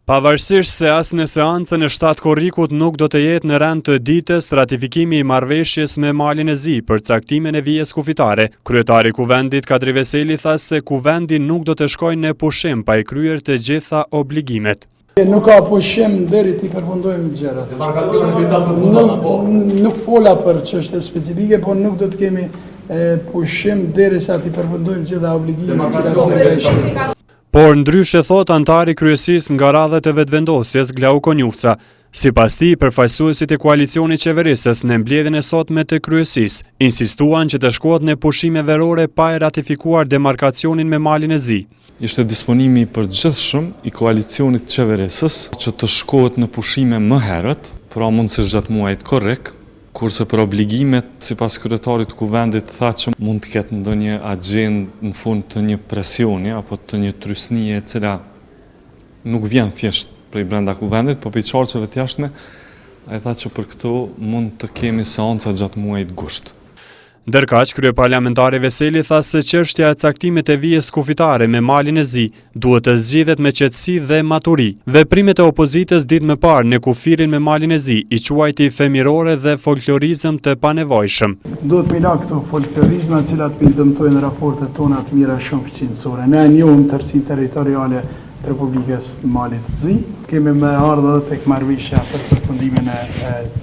Pavarësisht se as në seancën e 7 korrikut nuk do të jetë në rend të ditës ratifikimi i marrëveshjes me Malin e Zi për caktimin e vijës kufitare, kryetari i kuvendit Kadri Veseli tha se kuvendi nuk do të shkojë në pushim pa i kryer të gjitha obligimet. Nuk ka pushim deri t'i përfundojmë gjërat. Nuk fola për çështje specifike, por nuk do të kemi pushim derisa t'i përfundojmë gjitha obligimet që kemi bërë. Por ndryshe thot antari kryesisë nga radhët e vetëvendosjes Glauko Njufca. Sipas tij, përfaqësuesit e koalicionit qeverisës në mbledhjen e sotme të kryesisë insistuan që të shkohet në pushime verore pa e ratifikuar demarkacionin me Malin e Zi. Ishte disponimi i përgjithshëm i koalicionit qeverisës që të shkohet në pushime më herët, pra mundësisht gjatë muajit korrik, kurse për obligimet, sipas kryetarit të kuvendit tha që mund të ketë ndonjë agjendë në fund të një presioni apo të një trysnie e cila nuk vjen thjesht prej brenda kuvendit, por prej çarçeve të jashtme, ai tha që për këto mund të kemi seanca gjatë muajit gusht. Ndërkaq, kryeparlamentari Veseli tha se çështja e caktimit të vijës kufitare me Malin e Zi duhet të zgjidhet me qetësi dhe maturi. Veprimet e opozitës ditë më parë në kufirin me Malin e Zi i quajti femirore dhe folklorizëm të panevojshëm. Duhet me la këto folklorizma të cilat mi dëmtojnë raportet tona të mira shumë shqinësore. Ne njohim tërsinë territoriale të Republikës Malit të Zi. Kemi me ardhë dhe tek marrëveshja për përfundimin e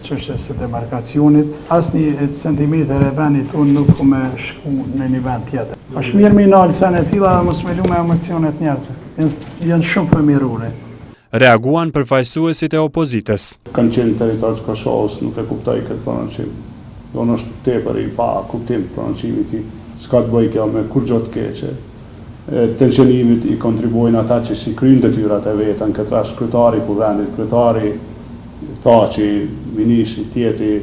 çështjes së demarkacionit. Asnjë centimetër e vendit tonë nuk po me shku në një vend tjetër. Është mirë me nalë sen e tilla dhe mos me lu me emocionet njerëzve. Janë shumë fëmijërore. Reaguan përfaqësuesit e opozitës. Kanë qenë territor të Kosovës, nuk e kuptoj këtë prononcim. Donë është tepër i pa kuptim prononcimit i s'ka të bëjë kjo me kur gjë të keqe. Tensionimit i kontribuojnë ata që si kryjnë detyrat e vetën, këtë rast kryetari i kuvendit, kryetari Taçi, ministri tjetri.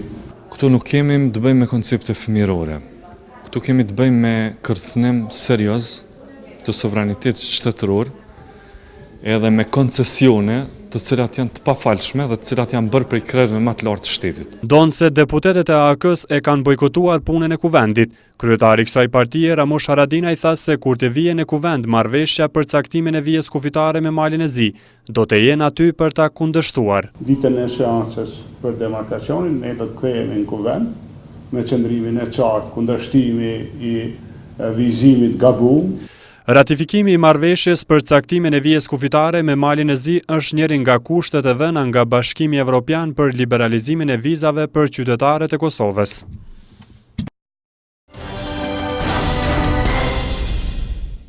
Këtu nuk kemi të bëjmë me koncepte fëmijërore. Këtu kemi të bëjmë me kërcënim serioz të sovranitetit shtetëror, edhe me koncesione të cilat janë të pafalshme dhe të cilat janë bërë prej krerëve më të lartë të shtetit. Donë se deputetet e AK-s e kanë bojkotuar punën e kuvendit. Kryetari i kësaj partie, Ramush Haradinaj, tha se kur të vijë në kuvend marrëveshja për caktimin e vijës kufitare me Malin e Zi, do të jenë aty për ta kundërshtuar. Ditën e seancës për demarkacionin, ne do të kthehemi në kuvend me qëndrimin e qartë, kundërshtimi i vizimit gabum. Ratifikimi i marrëveshjes për caktimin e vijës kufitare me Malin e Zi është njëri nga kushtet e dhëna nga Bashkimi Evropian për liberalizimin e vizave për qytetarët e Kosovës.